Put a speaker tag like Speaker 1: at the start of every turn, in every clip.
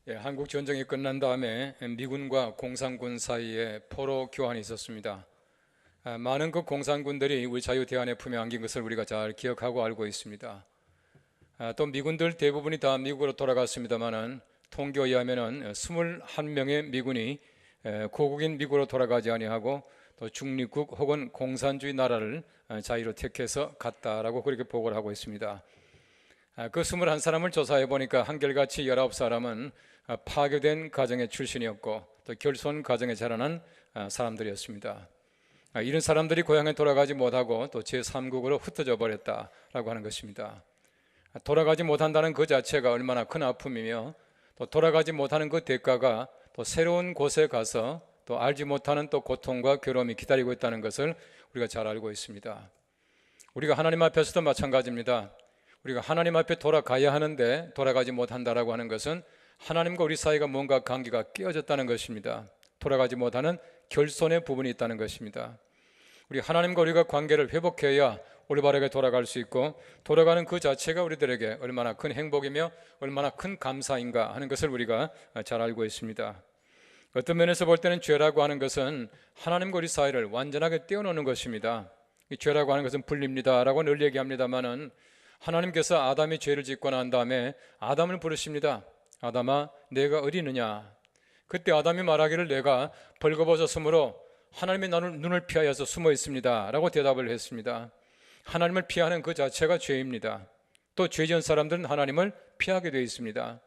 Speaker 1: 한국 전쟁이 끝난 다음에 미군과 공산군 사이에 포로 교환이 있었습니다. 많은 그 공산군들이 우리 자유대한의 품에 안긴 것을 우리가 잘 기억하고 알고 있습니다. 또 미군들 대부분이 다 미국으로 돌아갔습니다만은 통계에 의하면은 21명의 미군이 고국인 미국으로 돌아가지 아니하고 또 중립국 혹은 공산주의 나라를 자유로 택해서 갔다라고 그렇게 보고를 하고 있습니다. 그 21사람을 조사해 보니까 한결같이 19사람은 파괴된 가정의 출신이었고 또 결손 가정에 자라난 사람들이었습니다. 이런 사람들이 고향에 돌아가지 못하고 또 제3국으로 흩어져 버렸다라고 하는 것입니다. 돌아가지 못한다는 그 자체가 얼마나 큰 아픔이며 또 돌아가지 못하는 그 대가가 또 새로운 곳에 가서 또 알지 못하는 또 고통과 괴로움이 기다리고 있다는 것을 우리가 잘 알고 있습니다. 우리가 하나님 앞에서도 마찬가지입니다. 우리가 하나님 앞에 돌아가야 하는데 돌아가지 못한다라고 하는 것은 하나님과 우리 사이가 뭔가 관계가 깨어졌다는 것입니다. 돌아가지 못하는 결손의 부분이 있다는 것입니다. 우리 하나님과 우리가 관계를 회복해야 올바르게 돌아갈 수 있고 돌아가는 그 자체가 우리들에게 얼마나 큰 행복이며 얼마나 큰 감사인가 하는 것을 우리가 잘 알고 있습니다. 어떤 면에서 볼 때는 죄라고 하는 것은 하나님과 우리 사이를 완전하게 떼어놓는 것입니다. 이 죄라고 하는 것은 불립니다라고 늘 얘기합니다만은 하나님께서 아담이 죄를 짓고 난 다음에 아담을 부르십니다. 아담아, 내가 어디느냐? 그때 아담이 말하기를 내가 벌거벗었으므로 하나님의 눈을 피하여서 숨어 있습니다 라고 대답을 했습니다. 하나님을 피하는 그 자체가 죄입니다. 또 죄 지은 사람들은 하나님을 피하게 되어 있습니다.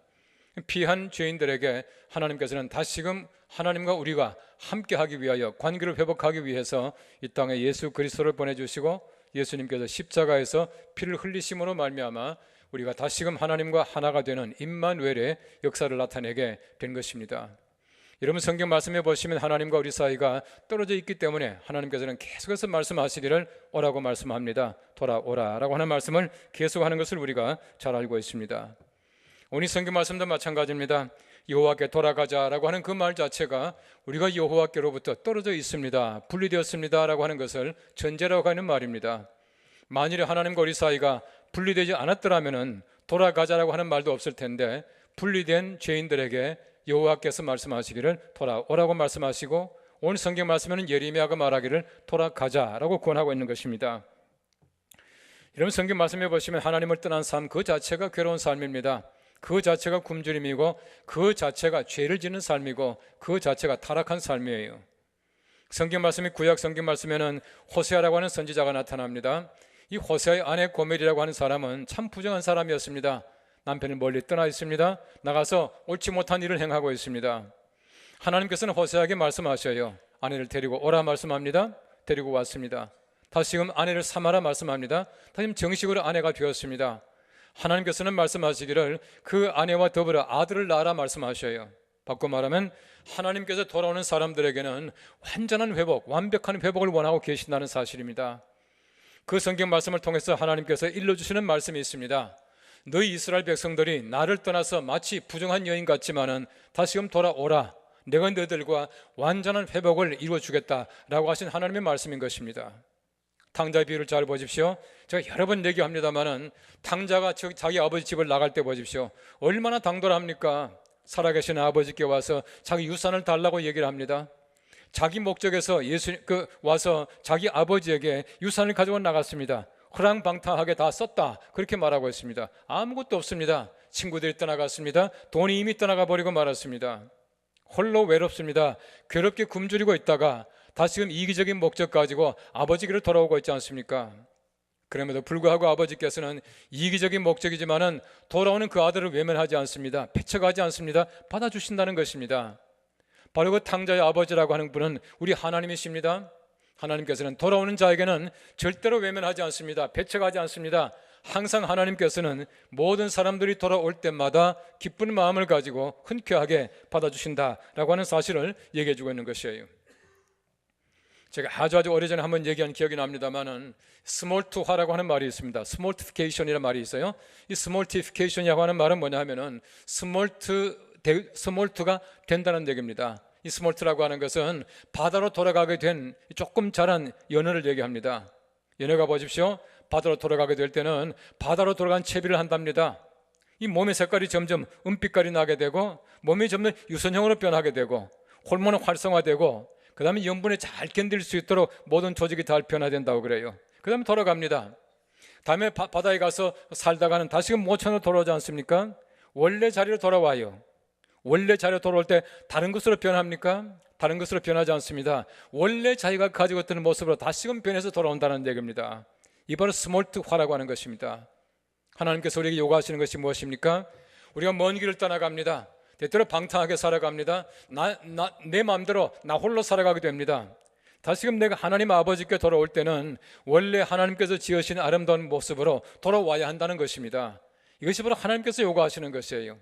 Speaker 1: 피한 죄인들에게 하나님께서는 다시금 하나님과 우리가 함께하기 위하여 관계를 회복하기 위해서 이 땅에 예수 그리스도를 보내주시고 예수님께서 십자가에서 피를 흘리심으로 말미암아 우리가 다시금 하나님과 하나가 되는 임마누엘의 역사를 나타내게 된 것입니다. 여러분 성경 말씀해 보시면 하나님과 우리 사이가 떨어져 있기 때문에 하나님께서는 계속해서 말씀하시기를 오라고 말씀합니다. 돌아오라 라고 하는 말씀을 계속하는 것을 우리가 잘 알고 있습니다. 오늘 성경 말씀도 마찬가지입니다. 여호와께 돌아가자라고 하는 그 말 자체가 우리가 여호와께로부터 떨어져 있습니다, 분리되었습니다 라고 하는 것을 전제라고 하는 말입니다. 만일에 하나님과 우리 사이가 분리되지 않았더라면 돌아가자라고 하는 말도 없을 텐데 분리된 죄인들에게 여호와께서 말씀하시기를 돌아오라고 말씀하시고 오늘 성경 말씀에는 예레미야가 말하기를 돌아가자라고 권하고 있는 것입니다. 이런 성경 말씀해 보시면 하나님을 떠난 삶 그 자체가 괴로운 삶입니다. 그 자체가 굶주림이고 그 자체가 죄를 짓는 삶이고 그 자체가 타락한 삶이에요. 성경 말씀이 구약 성경 말씀에는 호세아라고 하는 선지자가 나타납니다. 이 호세아의 아내 고멜이라고 하는 사람은 참 부정한 사람이었습니다. 남편이 멀리 떠나 있습니다. 나가서 옳지 못한 일을 행하고 있습니다. 하나님께서는 호세아에게 말씀하셔요. 아내를 데리고 오라 말씀합니다. 데리고 왔습니다. 다시금 아내를 삼아라 말씀합니다. 다시금 정식으로 아내가 되었습니다. 하나님께서는 말씀하시기를 그 아내와 더불어 아들을 낳아라 말씀하셔요. 바꿔 말하면 하나님께서 돌아오는 사람들에게는 완전한 회복, 완벽한 회복을 원하고 계신다는 사실입니다. 그 성경 말씀을 통해서 하나님께서 일러주시는 말씀이 있습니다. 너희 이스라엘 백성들이 나를 떠나서 마치 부정한 여인 같지만은 다시금 돌아오라. 내가 너희들과 완전한 회복을 이루어주겠다라고 하신 하나님의 말씀인 것입니다. 탕자의 비유를 잘 보십시오. 제가 여러 번 얘기합니다만은 탕자가 자기 아버지 집을 나갈 때 보십시오. 얼마나 당돌합니까? 살아계신 아버지께 와서 자기 유산을 달라고 얘기를 합니다. 자기 목적에서 와서 자기 아버지에게 유산을 가지고 나갔습니다. 허랑방탕하게 다 썼다 그렇게 말하고 있습니다. 아무것도 없습니다. 친구들이 떠나갔습니다. 돈이 이미 떠나가 버리고 말았습니다. 홀로 외롭습니다. 괴롭게 굶주리고 있다가 다시금 이기적인 목적 가지고 아버지께로 돌아오고 있지 않습니까? 그럼에도 불구하고 아버지께서는 이기적인 목적이지만은 돌아오는 그 아들을 외면하지 않습니다. 배척하지 않습니다. 받아주신다는 것입니다. 바로 그 탕자의 아버지라고 하는 분은 우리 하나님이십니다. 하나님께서는 돌아오는 자에게는 절대로 외면하지 않습니다. 배척하지 않습니다. 항상 하나님께서는 모든 사람들이 돌아올 때마다 기쁜 마음을 가지고 흔쾌하게 받아주신다라고 하는 사실을 얘기해 주고 있는 것이에요. 제가 아주 오래전에 한번 얘기한 기억이 납니다만은 스몰트화라고 하는 말이 있습니다. 스몰티피케이션이라는 말이 있어요. 이 스몰티피케이션이라고 하는 말은 뭐냐 하면은 스몰트가 된다는 얘기입니다. 이 스몰트라고 하는 것은 바다로 돌아가게 된 조금 자란 연어를 얘기합니다. 연어가 보십시오. 바다로 돌아가게 될 때는 바다로 돌아간 채비를 한답니다. 이 몸의 색깔이 점점 은빛깔이 나게 되고 몸이 점점 유선형으로 변하게 되고 호르몬이 활성화되고 그 다음에 염분에 잘 견딜 수 있도록 모든 조직이 다 변화된다고 그래요. 그 다음에 돌아갑니다. 다음에 바다에 가서 살다가는 다시금 모천으로 돌아오지 않습니까? 원래 자리로 돌아와요. 원래 자리로 돌아올 때 다른 것으로 변합니까? 다른 것으로 변하지 않습니다. 원래 자기가 가지고 있던 모습으로 다시금 변해서 돌아온다는 얘기입니다. 이 바로 스몰트화라고 하는 것입니다. 하나님께서 우리에게 요구하시는 것이 무엇입니까? 우리가 먼 길을 떠나갑니다. 때때로 방탕하게 살아갑니다. 내 마음대로 나 홀로 살아가게 됩니다. 다시금 내가 하나님 아버지께 돌아올 때는 원래 하나님께서 지으신 아름다운 모습으로 돌아와야 한다는 것입니다. 이것이 바로 하나님께서 요구하시는 것이에요.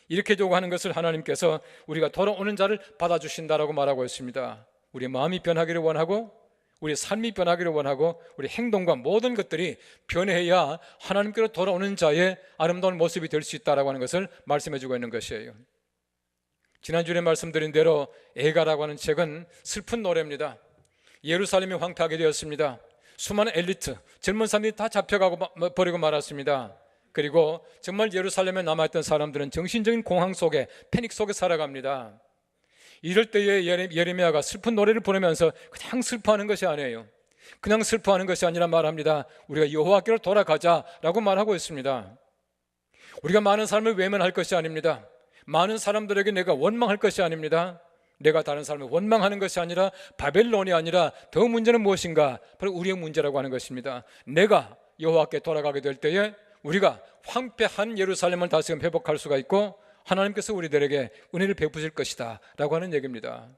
Speaker 1: 이렇게 요구하는 것을 하나님께서 우리가 돌아오는 자를 받아주신다라고 말하고 있습니다. 우리 마음이 변하기를 원하고 우리 삶이 변하기를 원하고 우리 행동과 모든 것들이 변해야 하나님께로 돌아오는 자의 아름다운 모습이 될 수 있다라고 하는 것을 말씀해주고 있는 것이에요. 지난주에 말씀드린 대로 애가라고 하는 책은 슬픈 노래입니다. 예루살렘이 황폐하게 되었습니다. 수많은 엘리트, 젊은 사람들이 다 잡혀가고 버리고 말았습니다. 그리고 정말 예루살렘에 남아있던 사람들은 정신적인 공황 속에, 패닉 속에 살아갑니다. 이럴 때에 예레미야가 슬픈 노래를 부르면서 그냥 슬퍼하는 것이 아니에요. 그냥 슬퍼하는 것이 아니라 말합니다. 우리가 여호와께로 돌아가자라고 말하고 있습니다. 우리가 많은 사람을 외면할 것이 아닙니다. 많은 사람들에게 내가 원망할 것이 아닙니다. 내가 다른 사람을 원망하는 것이 아니라 바벨론이 아니라 더 문제는 무엇인가? 바로 우리의 문제라고 하는 것입니다. 내가 여호와께 돌아가게 될 때에 우리가 황폐한 예루살렘을 다시금 회복할 수가 있고 하나님께서 우리들에게 은혜를 베푸실 것이다 라고 하는 얘기입니다.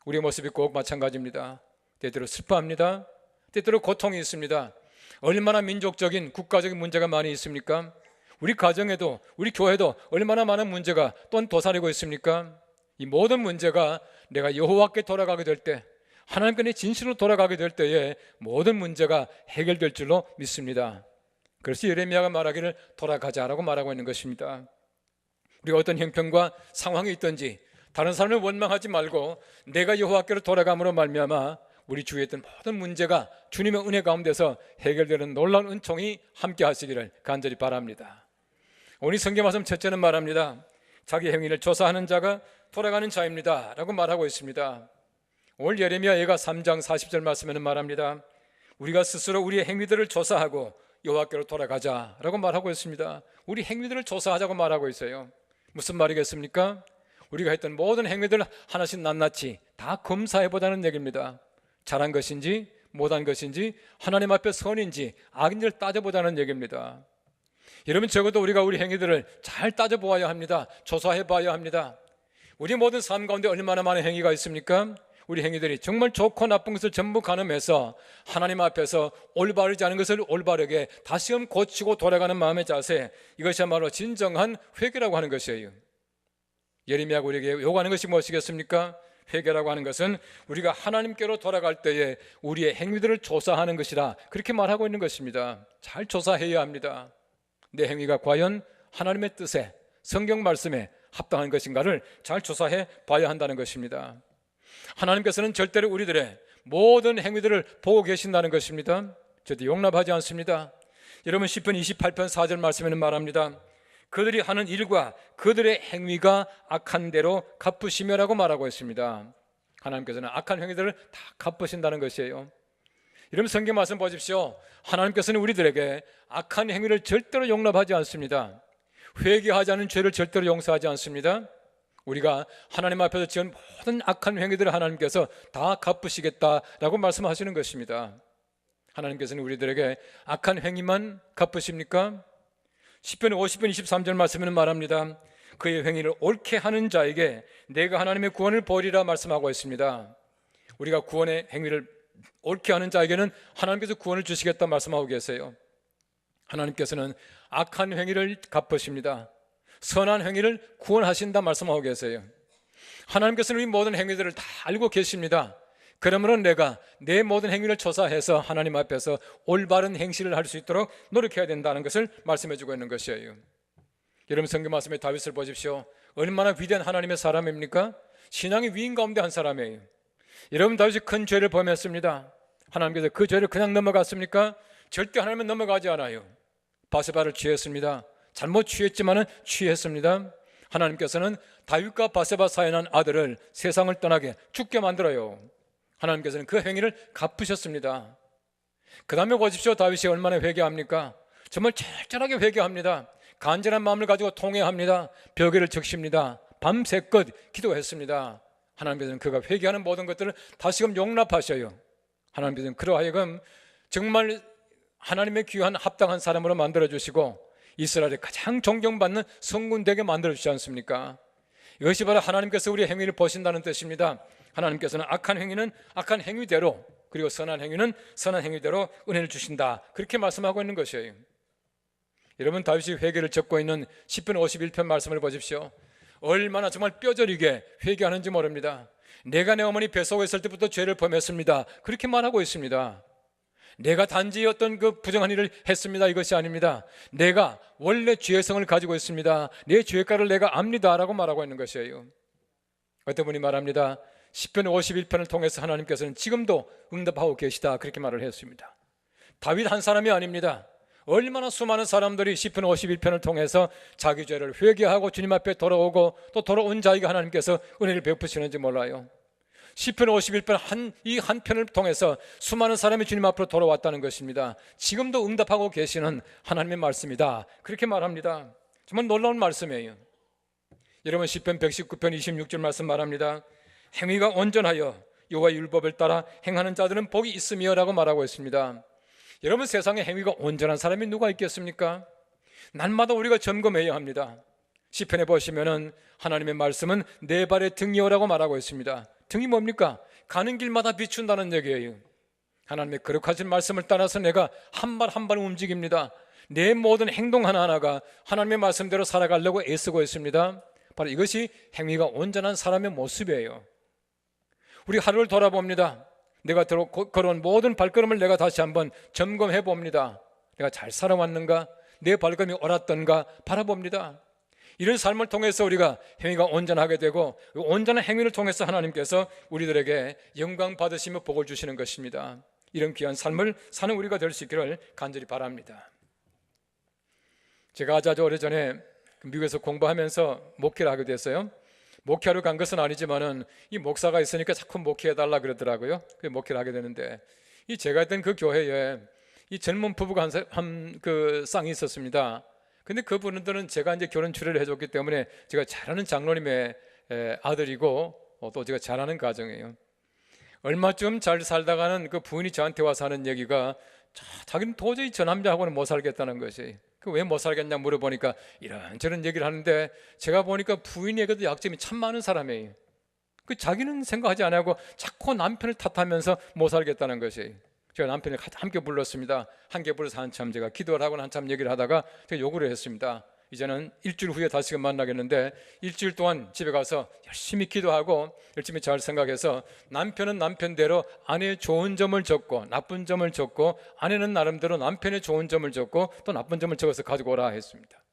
Speaker 1: 우리의 모습이 꼭 마찬가지입니다. 때때로 슬퍼합니다. 때때로 고통이 있습니다. 얼마나 민족적인 국가적인 문제가 많이 있습니까? 우리 가정에도 우리 교회도 얼마나 많은 문제가 또한 도사리고 있습니까? 이 모든 문제가 내가 여호와께 돌아가게 될 때, 하나님께 내 진실로 돌아가게 될 때에 모든 문제가 해결될 줄로 믿습니다. 그래서 예레미야가 말하기를 돌아가자라고 말하고 있는 것입니다. 우리가 어떤 형편과 상황이 있든지 다른 사람을 원망하지 말고 내가 여호와께로 돌아감으로 말미암아 우리 주위에 있던 모든 문제가 주님의 은혜 가운데서 해결되는 놀라운 은총이 함께 하시기를 간절히 바랍니다. 오늘 성경 말씀 첫째는 말합니다. 자기 행위를 조사하는 자가 돌아가는 자입니다 라고 말하고 있습니다. 오늘 예레미야 예가 3장 40절 말씀에는 말합니다. 우리가 스스로 우리의 행위들을 조사하고 여호와께로 돌아가자라고 말하고 있습니다. 우리 행위들을 조사하자고 말하고 있어요. 무슨 말이겠습니까? 우리가 했던 모든 행위들 하나씩 낱낱이 다 검사해보자는 얘기입니다. 잘한 것인지 못한 것인지 하나님 앞에 선인지 악인지를 따져보자는 얘기입니다. 여러분, 적어도 우리가 우리 행위들을 잘 따져보아야 합니다. 조사해봐야 합니다. 우리 모든 삶 가운데 얼마나 많은 행위가 있습니까? 우리 행위들이 정말 좋고 나쁜 것을 전부 가늠해서 하나님 앞에서 올바르지 않은 것을 올바르게 다시금 고치고 돌아가는 마음의 자세, 이것이야말로 진정한 회개라고 하는 것이에요. 예레미야가 우리에게 요구하는 것이 무엇이겠습니까? 회개라고 하는 것은 우리가 하나님께로 돌아갈 때에 우리의 행위들을 조사하는 것이라 그렇게 말하고 있는 것입니다. 잘 조사해야 합니다. 내 행위가 과연 하나님의 뜻에, 성경 말씀에 합당한 것인가를 잘 조사해 봐야 한다는 것입니다. 하나님께서는 절대로 우리들의 모든 행위들을 보고 계신다는 것입니다. 절대 용납하지 않습니다. 여러분, 시편 28편 4절 말씀에는 말합니다. 그들이 하는 일과 그들의 행위가 악한 대로 갚으시며라고 말하고 있습니다. 하나님께서는 악한 행위들을 다 갚으신다는 것이에요. 여러분, 성경 말씀 보십시오. 하나님께서는 우리들에게 악한 행위를 절대로 용납하지 않습니다. 회개하지 않은 죄를 절대로 용서하지 않습니다. 우리가 하나님 앞에서 지은 모든 악한 행위들을 하나님께서 다 갚으시겠다라고 말씀하시는 것입니다. 하나님께서는 우리들에게 악한 행위만 갚으십니까? 시편 50편 23절 말씀에는 말합니다. 그의 행위를 옳게 하는 자에게 내가 하나님의 구원을 보리라 말씀하고 있습니다. 우리가 구원의 행위를 옳게 하는 자에게는 하나님께서 구원을 주시겠다 말씀하고 계세요. 하나님께서는 악한 행위를 갚으십니다. 선한 행위를 구원하신다 말씀하고 계세요. 하나님께서는 우리 모든 행위들을 다 알고 계십니다. 그러므로 내가 내 모든 행위를 조사해서 하나님 앞에서 올바른 행실을 할 수 있도록 노력해야 된다는 것을 말씀해 주고 있는 것이에요. 여러분, 성경 말씀에 다윗을 보십시오. 얼마나 위대한 하나님의 사람입니까? 신앙의 위인 가운데 한 사람이에요. 여러분, 다윗이 큰 죄를 범했습니다. 하나님께서 그 죄를 그냥 넘어갔습니까? 절대 하나님은 넘어가지 않아요. 바세바를 취했습니다. 잘못 취했지만은 취했습니다. 하나님께서는 다윗과 바세바 사이에 난 아들을 세상을 떠나게 죽게 만들어요. 하나님께서는 그 행위를 갚으셨습니다. 그 다음에 보십시오. 다윗이 얼마나 회개합니까? 정말 철저하게 회개합니다. 간절한 마음을 가지고 통회합니다. 벽에를 적십니다. 밤새껏 기도했습니다. 하나님께서는 그가 회개하는 모든 것들을 다시금 용납하셔요. 하나님께서는 그러하여금 정말 하나님의 귀한 합당한 사람으로 만들어주시고 이스라엘의 가장 존경받는 성군 되게 만들어주지 않습니까? 이것이 바로 하나님께서 우리의 행위를 보신다는 뜻입니다. 하나님께서는 악한 행위는 악한 행위대로, 그리고 선한 행위는 선한 행위대로 은혜를 주신다, 그렇게 말씀하고 있는 것이에요. 여러분, 다윗이 회개를 적고 있는 시편 51편 말씀을 보십시오. 얼마나 정말 뼈저리게 회개하는지 모릅니다. 내가 내 어머니 뱃속에 있을 때부터 죄를 범했습니다, 그렇게 말하고 있습니다. 내가 단지 어떤 그 부정한 일을 했습니다, 이것이 아닙니다. 내가 원래 죄성을 가지고 있습니다. 내 죄가를 내가 압니다 라고 말하고 있는 것이에요. 어떤 분이 말합니다. 시편 51편을 통해서 하나님께서는 지금도 응답하고 계시다, 그렇게 말을 했습니다. 다윗 한 사람이 아닙니다. 얼마나 수많은 사람들이 시편 51편을 통해서 자기 죄를 회개하고 주님 앞에 돌아오고 또 돌아온 자에게 하나님께서 은혜를 베푸시는지 몰라요. 시편 51편 이 한 편을 통해서 수많은 사람이 주님 앞으로 돌아왔다는 것입니다. 지금도 응답하고 계시는 하나님의 말씀이다, 그렇게 말합니다. 정말 놀라운 말씀이에요. 여러분, 시편 119편 26절 말씀 말합니다. 행위가 온전하여 여호와의 율법을 따라 행하는 자들은 복이 있으며 라고 말하고 있습니다. 여러분, 세상에 행위가 온전한 사람이 누가 있겠습니까? 날마다 우리가 점검해야 합니다. 시편에 보시면은 하나님의 말씀은 내 발의 등이요라고 말하고 있습니다. 등이 뭡니까? 가는 길마다 비춘다는 얘기예요. 하나님의 거룩하신 말씀을 따라서 내가 한 발 한 발 움직입니다. 내 모든 행동 하나하나가 하나님의 말씀대로 살아가려고 애쓰고 있습니다. 바로 이것이 행위가 온전한 사람의 모습이에요. 우리 하루를 돌아봅니다. 내가 걸어온 모든 발걸음을 내가 다시 한번 점검해 봅니다. 내가 잘 살아왔는가? 내 발걸음이 옳았던가 바라봅니다. 이런 삶을 통해서 우리가 행위가 온전하게 되고, 온전한 행위를 통해서 하나님께서 우리들에게 영광 받으시며 복을 주시는 것입니다. 이런 귀한 삶을 사는 우리가 될 수 있기를 간절히 바랍니다. 제가 아주 오래전에 미국에서 공부하면서 목회를 하게 됐어요. 목회하러 간 것은 아니지만은 이 목사가 있으니까 자꾸 목회해달라 그러더라고요. 그 목회를 하게 되는데, 이 제가 있던 그 교회에 이 젊은 부부가 한 그 쌍이 있었습니다. 근데 그분들은 제가 이제 결혼 추례를 해줬기 때문에 제가 잘 아는 장로님의 아들이고 또 제가 잘 아는 가정이에요. 얼마쯤 잘 살다가는 그 부인이 저한테 와서 하는 얘기가, 자기는 도저히 저 남자하고는 못 살겠다는 것이. 그 왜 못 살겠냐 물어보니까 이런저런 얘기를 하는데, 제가 보니까 부인에게도 약점이 참 많은 사람이에요. 그 자기는 생각하지 안 하고 자꾸 남편을 탓하면서 못 살겠다는 것이. 제가 남편을 함께 불렀습니다. 함께 불러서 한참 제가 기도를 하고 한참 얘기를 하다가 제가 요구를 했습니다. 이제는 일주일 후에 다시금 만나겠는데, 일주일 동안 집에 가서 열심히 기도하고 열심히 잘 생각해서 남편은 남편대로 아내의 좋은 점을 적고 나쁜 점을 적고, 아내는 나름대로 남편의 좋은 점을 적고 또 나쁜 점을 적어서 가지고 오라 했습니다.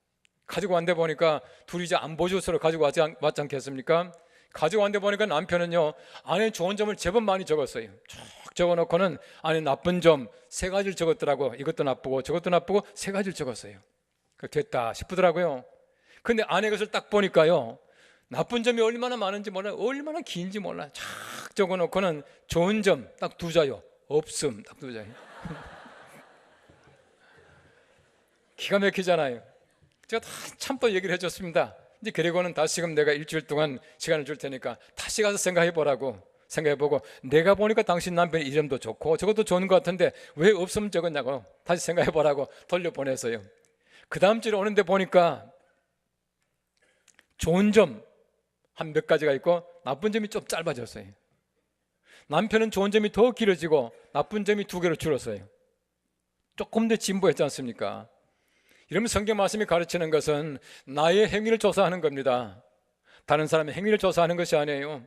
Speaker 1: 가지고 왔는데 보니까 둘이 이제 안보조서로 가지고 왔지 않겠습니까? 가지고 왔는데 보니까 남편은요, 아내의 좋은 점을 제법 많이 적었어요. 쭉 적어놓고는 아내 나쁜 점 3가지를 적었더라고. 이것도 나쁘고 저것도 나쁘고 3가지를 적었어요. 됐다 싶더라고요. 근데 아내 것을 딱 보니까요, 나쁜 점이 얼마나 많은지 몰라요. 얼마나 긴지 몰라요. 쫙 적어놓고는 좋은 점 딱 2자요. 없음 딱 2자요. 기가 막히잖아요. 제가 한참 또 얘기를 해줬습니다. 이제 그리고는 다시금 내가 일주일 동안 시간을 줄 테니까 다시 가서 생각해보라고. 생각해보고, 내가 보니까 당신 남편의 이름도 좋고 저것도 좋은 것 같은데 왜 없음 적었냐고 다시 생각해보라고 돌려보냈어요. 그 다음 주에 오는데 보니까 좋은 점 한 몇 가지가 있고 나쁜 점이 좀 짧아졌어요. 남편은 좋은 점이 더 길어지고 나쁜 점이 2개로 줄었어요. 조금 더 진보했지 않습니까? 이러면 성경 말씀이 가르치는 것은 나의 행위를 조사하는 겁니다. 다른 사람의 행위를 조사하는 것이 아니에요.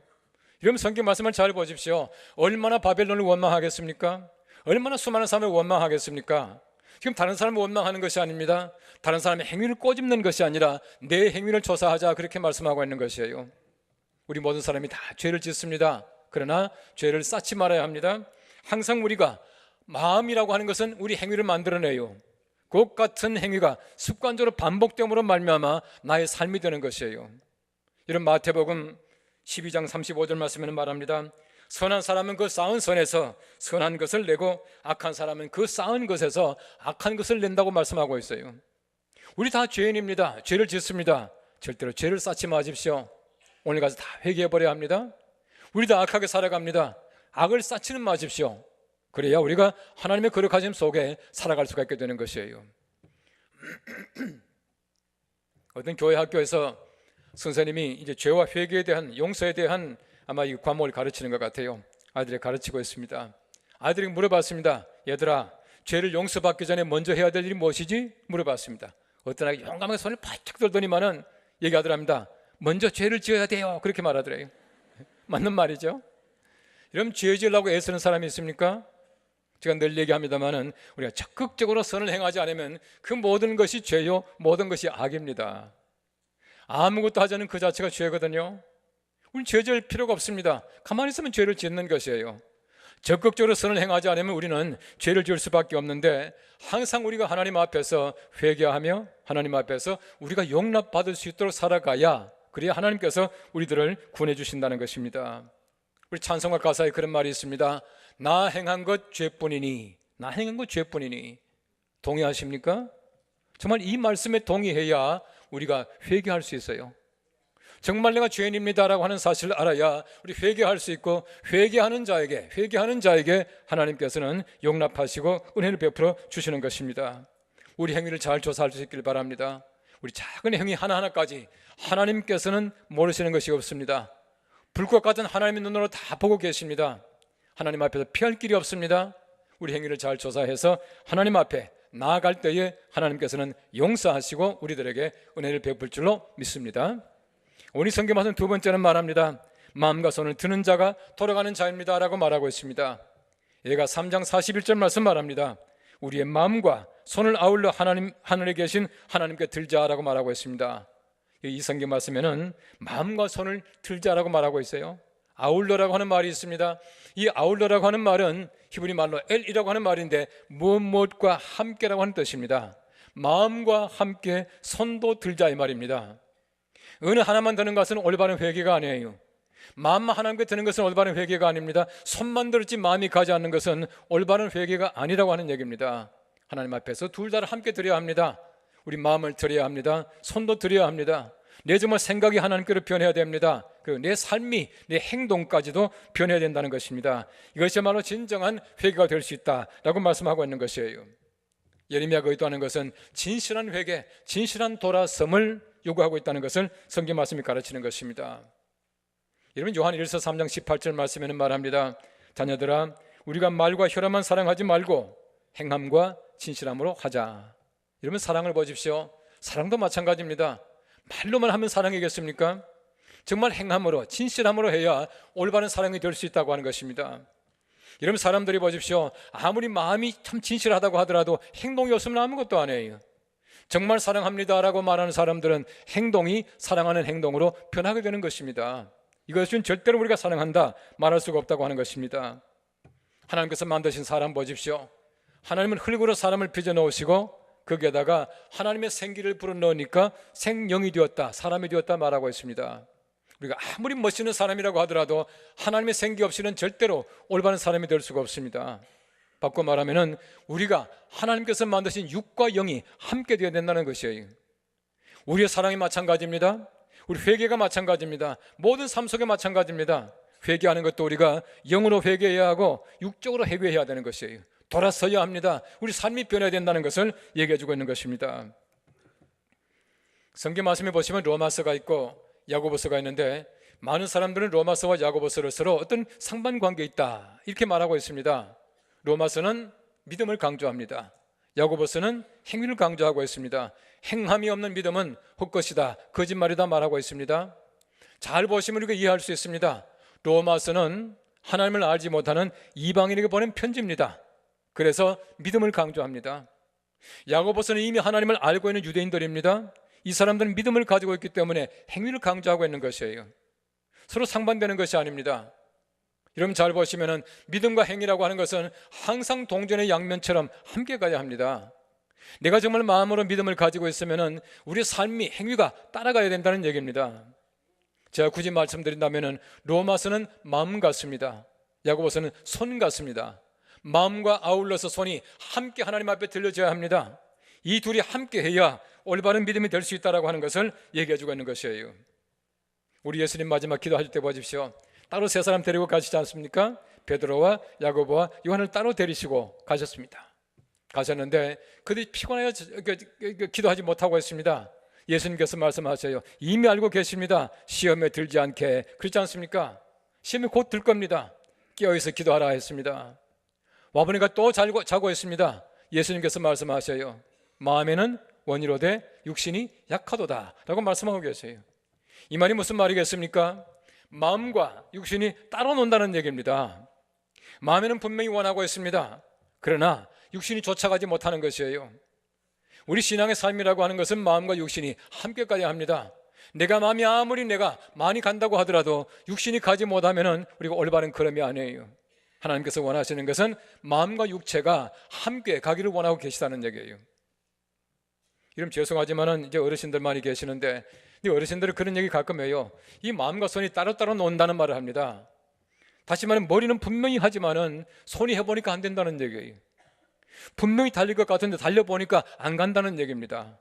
Speaker 1: 이러면 성경 말씀을 잘 보십시오. 얼마나 바벨론을 원망하겠습니까? 얼마나 수많은 사람을 원망하겠습니까? 지금 다른 사람을 원망하는 것이 아닙니다. 다른 사람의 행위를 꼬집는 것이 아니라 내 행위를 조사하자, 그렇게 말씀하고 있는 것이에요. 우리 모든 사람이 다 죄를 짓습니다. 그러나 죄를 쌓지 말아야 합니다. 항상 우리가, 마음이라고 하는 것은 우리 행위를 만들어내요. 똑같은 행위가 습관적으로 반복됨으로 말미암아 나의 삶이 되는 것이에요. 이런 마태복음 12장 35절 말씀에는 말합니다. 선한 사람은 그 쌓은 선에서 선한 것을 내고 악한 사람은 그 쌓은 것에서 악한 것을 낸다고 말씀하고 있어요. 우리 다 죄인입니다. 죄를 짓습니다. 절대로 죄를 쌓지 마십시오. 오늘 가서 다 회개해버려야 합니다. 우리 다 악하게 살아갑니다. 악을 쌓지는 마십시오. 그래야 우리가 하나님의 거룩하심 속에 살아갈 수가 있게 되는 것이에요. 어떤 교회 학교에서 선생님이 이제 죄와 회개에 대한, 용서에 대한 아마 이 과목을 가르치는 것 같아요. 아이들이 가르치고 있습니다. 아이들이 물어봤습니다. 얘들아, 죄를 용서받기 전에 먼저 해야 될 일이 무엇이지? 물어봤습니다. 어떤 아이가 용감하게 손을 바짝 들더니만은 얘기하더랍니다. 먼저 죄를 지어야 돼요. 그렇게 말하더래요. 맞는 말이죠. 이러면 죄 지으려고 애쓰는 사람이 있습니까? 제가 늘 얘기합니다만은 우리가 적극적으로 선을 행하지 않으면 그 모든 것이 죄요, 모든 것이 악입니다. 아무것도 하지 않은 그 자체가 죄거든요. 우리는 죄 지을 필요가 없습니다. 가만히 있으면 죄를 짓는 것이에요. 적극적으로 선을 행하지 않으면 우리는 죄를 지을 수밖에 없는데, 항상 우리가 하나님 앞에서 회개하며 하나님 앞에서 우리가 용납받을 수 있도록 살아가야, 그래야 하나님께서 우리들을 구원해 주신다는 것입니다. 우리 찬송가 가사에 그런 말이 있습니다. 나 행한 것 죄뿐이니, 나 행한 것 죄뿐이니. 동의하십니까? 정말 이 말씀에 동의해야 우리가 회개할 수 있어요. 정말 내가 죄인입니다라고 하는 사실을 알아야 우리 회개할 수 있고, 회개하는 자에게 하나님께서는 용납하시고 은혜를 베풀어 주시는 것입니다. 우리 행위를 잘 조사할 수 있길 바랍니다. 우리 작은 행위 하나하나까지 하나님께서는 모르시는 것이 없습니다. 불꽃 같은 하나님의 눈으로 다 보고 계십니다. 하나님 앞에서 피할 길이 없습니다. 우리 행위를 잘 조사해서 하나님 앞에 나아갈 때에 하나님께서는 용서하시고 우리들에게 은혜를 베풀 줄로 믿습니다. 오늘 성경 말씀 두 번째는 말합니다. 마음과 손을 드는 자가 돌아가는 자입니다 라고 말하고 있습니다. 얘가 3장 41절 말씀 말합니다. 우리의 마음과 손을 아울러 하늘에 계신 하나님께 들자라고 말하고 있습니다. 이 성경 말씀에는 마음과 손을 들자라고 말하고 있어요. 아울러라고 하는 말이 있습니다. 이 아울러라고 하는 말은 히브리 말로 엘이라고 하는 말인데 무엇과 함께라고 하는 뜻입니다. 마음과 함께 손도 들자 이 말입니다. 어느 하나만 드는 것은 올바른 회개가 아니에요. 마음만 하나님께 드는 것은 올바른 회개가 아닙니다. 손만 들었지 마음이 가지 않는 것은 올바른 회개가 아니라고 하는 얘기입니다. 하나님 앞에서 둘 다를 함께 드려야 합니다. 우리 마음을 드려야 합니다. 손도 드려야 합니다. 내 정말 생각이 하나님께로 변해야 됩니다. 그리고 내 삶이, 내 행동까지도 변해야 된다는 것입니다. 이것이야말로 진정한 회개가 될 수 있다라고 말씀하고 있는 것이에요. 예레미야가 의도하는 것은 진실한 회개, 진실한 돌아섬을 요구하고 있다는 것을 성경 말씀이 가르치는 것입니다. 여러분, 요한 1서 3장 18절 말씀에는 말합니다. 자녀들아, 우리가 말과 혀로만 사랑하지 말고 행함과 진실함으로 하자. 여러분, 사랑을 보십시오. 사랑도 마찬가지입니다. 말로만 하면 사랑이겠습니까? 정말 행함으로, 진실함으로 해야 올바른 사랑이 될 수 있다고 하는 것입니다. 여러분, 사람들이 보십시오. 아무리 마음이 참 진실하다고 하더라도 행동이 없으면 아무것도 아니에요. 정말 사랑합니다라고 말하는 사람들은 행동이 사랑하는 행동으로 변하게 되는 것입니다. 이것은 절대로 우리가 사랑한다 말할 수가 없다고 하는 것입니다. 하나님께서 만드신 사람 보십시오. 하나님은 흙으로 사람을 빚어 넣으시고 거기에다가 하나님의 생기를 불어넣으니까 생명이 되었다, 사람이 되었다 말하고 있습니다. 우리가 아무리 멋있는 사람이라고 하더라도 하나님의 생기 없이는 절대로 올바른 사람이 될 수가 없습니다. 바꿔 말하면은 우리가 하나님께서 만드신 육과 영이 함께 되어야 된다는 것이에요. 우리의 사랑이 마찬가지입니다. 우리 회개가 마찬가지입니다. 모든 삶 속에 마찬가지입니다. 회개하는 것도 우리가 영으로 회개해야 하고 육적으로 회개해야 되는 것이에요. 돌아서야 합니다. 우리 삶이 변해야 된다는 것을 얘기해 주고 있는 것입니다. 성경 말씀에 보시면 로마서가 있고 야고보서가 있는데, 많은 사람들은 로마서와 야고보서를 서로 어떤 상반관계에 있다 이렇게 말하고 있습니다. 로마서는 믿음을 강조합니다. 야고보서는 행위를 강조하고 있습니다. 행함이 없는 믿음은 헛것이다, 거짓말이다 말하고 있습니다. 잘 보시면 우리가 이해할 수 있습니다. 로마서는 하나님을 알지 못하는 이방인에게 보낸 편지입니다. 그래서 믿음을 강조합니다. 야고보서는 이미 하나님을 알고 있는 유대인들입니다. 이 사람들은 믿음을 가지고 있기 때문에 행위를 강조하고 있는 것이에요. 서로 상반되는 것이 아닙니다. 여러분, 잘 보시면은 믿음과 행위라고 하는 것은 항상 동전의 양면처럼 함께 가야 합니다. 내가 정말 마음으로 믿음을 가지고 있으면 우리 삶이 행위가 따라가야 된다는 얘기입니다. 제가 굳이 말씀드린다면 로마서는 마음 같습니다. 야고보서는 손 같습니다. 마음과 아울러서 손이 함께 하나님 앞에 들려져야 합니다. 이 둘이 함께 해야 올바른 믿음이 될 수 있다고 하는 것을 얘기해 주고 있는 것이에요. 우리 예수님 마지막 기도하실 때 보십시오. 따로 세 사람 데리고 가시지 않습니까? 베드로와 야고보와 요한을 따로 데리시고 가셨습니다. 가셨는데 그들이 피곤하여 기도하지 못하고 있습니다. 예수님께서 말씀하셔요. 이미 알고 계십니다. 시험에 들지 않게. 그렇지 않습니까? 시험에 곧 들 겁니다. 깨어있어 기도하라 했습니다. 와보니까 또 자고 있습니다. 예수님께서 말씀하셔요. 마음에는 원이로되 육신이 약하도다 라고 말씀하고 계세요. 이 말이 무슨 말이겠습니까? 마음과 육신이 따로 논다는 얘기입니다. 마음에는 분명히 원하고 있습니다. 그러나 육신이 쫓아가지 못하는 것이에요. 우리 신앙의 삶이라고 하는 것은 마음과 육신이 함께 가야 합니다. 마음이 아무리 내가 많이 간다고 하더라도 육신이 가지 못하면 우리가 올바른 걸음이 아니에요. 하나님께서 원하시는 것은 마음과 육체가 함께 가기를 원하고 계시다는 얘기예요. 이러면 죄송하지만 이제 어르신들 많이 계시는데 어르신들은 그런 얘기 가끔 해요. 이 마음과 손이 따로따로 논다는 말을 합니다. 다시 말하면 머리는 분명히 하지만은 손이 해보니까 안 된다는 얘기예요. 분명히 달릴 것 같은데 달려보니까 안 간다는 얘기입니다.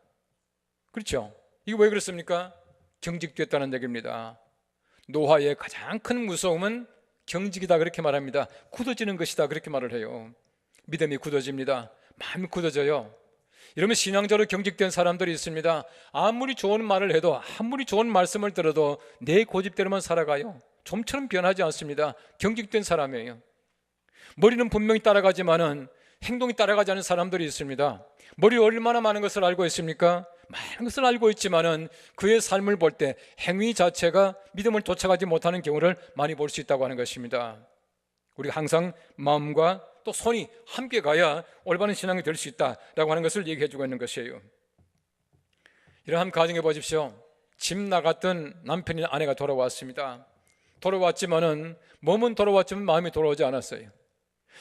Speaker 1: 그렇죠? 이게 왜 그렇습니까? 경직됐다는 얘기입니다. 노화의 가장 큰 무서움은 경직이다 그렇게 말합니다. 굳어지는 것이다 그렇게 말을 해요. 믿음이 굳어집니다. 마음이 굳어져요. 이러면 신앙적으로 경직된 사람들이 있습니다. 아무리 좋은 말을 해도 아무리 좋은 말씀을 들어도 내 고집대로만 살아가요. 좀처럼 변하지 않습니다. 경직된 사람이에요. 머리는 분명히 따라가지만은 행동이 따라가지 않는 사람들이 있습니다. 머리 얼마나 많은 것을 알고 있습니까? 많은 것을 알고 있지만은 그의 삶을 볼 때 행위 자체가 믿음을 쫓아가지 못하는 경우를 많이 볼 수 있다고 하는 것입니다. 우리가 항상 마음과 또 손이 함께 가야 올바른 신앙이 될 수 있다라고 하는 것을 얘기해 주고 있는 것이에요. 이러한 가정해 보십시오. 집 나갔던 남편이나 아내가 돌아왔습니다. 돌아왔지만은 몸은 돌아왔지만 마음이 돌아오지 않았어요.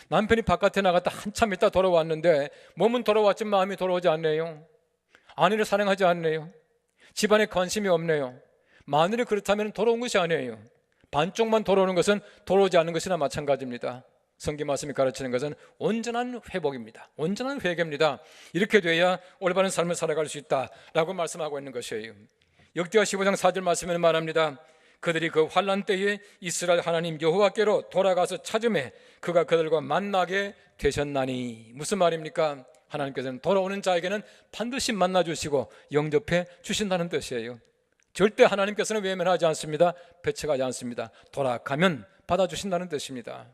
Speaker 1: 남편이 바깥에 나갔다 한참 있다 돌아왔는데 몸은 돌아왔지만 마음이 돌아오지 않네요. 아내를 사랑하지 않네요. 집안에 관심이 없네요. 마늘이 그렇다면 돌아온 것이 아니에요. 반쪽만 돌아오는 것은 돌아오지 않는 것이나 마찬가지입니다. 성경 말씀이 가르치는 것은 온전한 회복입니다. 온전한 회개입니다. 이렇게 돼야 올바른 삶을 살아갈 수 있다라고 말씀하고 있는 것이에요. 역대하 15장 4절 말씀에 말합니다. 그들이 그 환난 때에 이스라엘 하나님 여호와께로 돌아가서 찾음에 그가 그들과 만나게 되셨나니. 무슨 말입니까? 하나님께서는 돌아오는 자에게는 반드시 만나주시고 영접해 주신다는 뜻이에요. 절대 하나님께서는 외면하지 않습니다. 배척하지 않습니다. 돌아가면 받아주신다는 뜻입니다.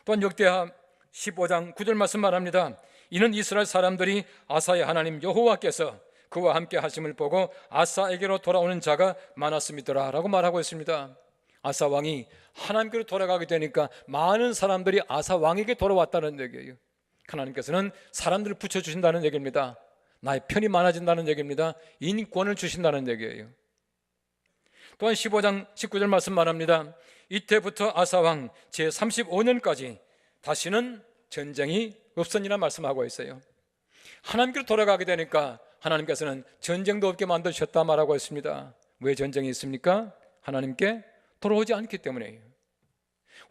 Speaker 1: 또한 역대하 15장 9절 말씀 말합니다. 이는 이스라엘 사람들이 아사의 하나님 여호와께서 그와 함께 하심을 보고 아사에게로 돌아오는 자가 많았음이더라 라고 말하고 있습니다. 아사 왕이 하나님께로 돌아가게 되니까 많은 사람들이 아사 왕에게 돌아왔다는 얘기예요. 하나님께서는 사람들을 붙여주신다는 얘기입니다. 나의 편이 많아진다는 얘기입니다. 인권을 주신다는 얘기예요. 또한 15장 19절 말씀 말합니다. 이때부터 아사왕 제35년까지 다시는 전쟁이 없으니라 말씀하고 있어요. 하나님께로 돌아가게 되니까 하나님께서는 전쟁도 없게 만드셨다 말하고 있습니다. 왜 전쟁이 있습니까? 하나님께 돌아오지 않기 때문이에요.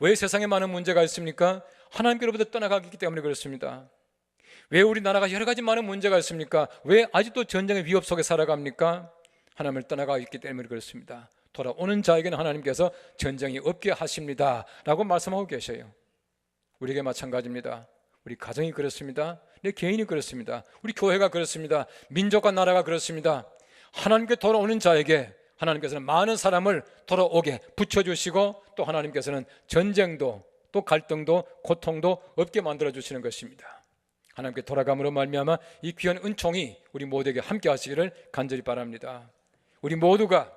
Speaker 1: 왜 세상에 많은 문제가 있습니까? 하나님께로부터 떠나가기 때문에 그렇습니다. 왜 우리나라가 여러 가지 많은 문제가 있습니까? 왜 아직도 전쟁의 위협 속에 살아갑니까? 하나님을 떠나가 있기 때문에 그렇습니다. 돌아오는 자에게는 하나님께서 전쟁이 없게 하십니다 라고 말씀하고 계셔요. 우리에게 마찬가지입니다. 우리 가정이 그렇습니다. 내 개인이 그렇습니다. 우리 교회가 그렇습니다. 민족과 나라가 그렇습니다. 하나님께 돌아오는 자에게 하나님께서는 많은 사람을 돌아오게 붙여주시고 또 하나님께서는 전쟁도 또 갈등도 고통도 없게 만들어주시는 것입니다. 하나님께 돌아감으로 말미암아 이 귀한 은총이 우리 모두에게 함께 하시기를 간절히 바랍니다. 우리 모두가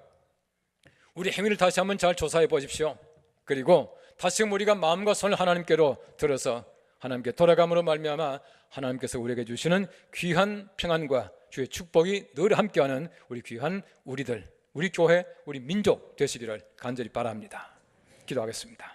Speaker 1: 우리 행위를 다시 한번 잘 조사해 보십시오. 그리고 다시금 우리가 마음과 손을 하나님께로 들어서 하나님께 돌아감으로 말미암아 하나님께서 우리에게 주시는 귀한 평안과 주의 축복이 늘 함께하는 우리 귀한 우리들, 우리 교회, 우리 민족 되시기를 간절히 바랍니다. 기도하겠습니다.